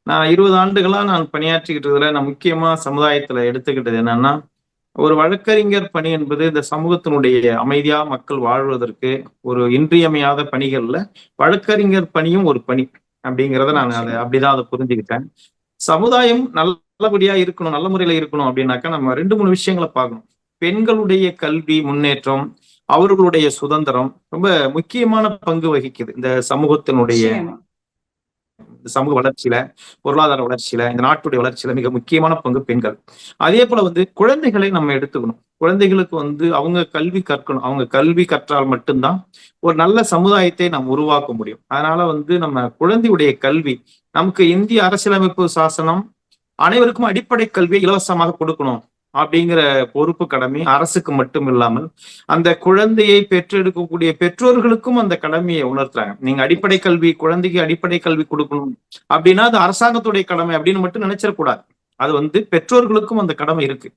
நான் 20 ஆண்டுகளா நான் பணியாற்றிக்கிட்டதுல நான் முக்கியமா சமுதாயத்துல எடுத்துக்கிட்டது என்னன்னா, ஒரு வழக்கறிஞர் பணி என்பது இந்த சமூகத்தினுடைய அமைதியா மக்கள் வாழ்வதற்கு ஒரு இன்றியமையாத பணிகள்ல வழக்கறிஞர் பணியும் ஒரு பணி. அப்படிங்கிறத நான் நிச்சயமா. அப்படிதான் அதை புரிஞ்சுக்கிட்டேன். சமுதாயம் நல்லபடியா இருக்கணும், நல்ல முறையில இருக்கணும் அப்படின்னாக்கா நம்ம 2, 3 விஷயங்கள பார்க்கணும். பெண்களுடைய கல்வி முன்னேற்றம், அவர்களுடைய சுதந்திரம் ரொம்ப முக்கியமான பங்கு வகிக்குது. இந்த சமூகத்தினுடைய நிச்சயமா. சமூக வளர்ச்சியில, பொருளாதார வளர்ச்சியில, இந்த நாட்டுடைய வளர்ச்சியில மிக முக்கியமான பங்கு பெண்கள். அதே போல குழந்தைகளை நம்ம எடுத்துக்கணும். குழந்தைகளுக்கு அவங்க கல்வி கற்கணும். அவங்க கல்வி கற்றால் மட்டும்தான் ஒரு நல்ல சமுதாயத்தை நாம் உருவாக்க முடியும். அதனால நம்ம குழந்தையுடைய கல்வி, நமக்கு இந்திய அரசியலமைப்பு சாசனம் அனைவருக்கும் அடிப்படை கல்வியை இலவசமாக கொடுக்கணும் அப்படிங்கிற பொறுப்பு கடமை அரசுக்கு மட்டும் இல்லாமல் அந்த குழந்தையை பெற்றெடுக்கக்கூடிய பெற்றோர்களுக்கும் அந்த கடமையை உணர்த்துறாங்க. நீங்க அடிப்படை கல்வி, குழந்தைக்கு அடிப்படை கல்வி கொடுக்கணும் அப்படின்னா அது அரசாங்கத்துடைய கடமை அப்படின்னு மட்டும் நினைச்சிடக்கூடாது. அது பெற்றோர்களுக்கும் அந்த கடமை இருக்கு.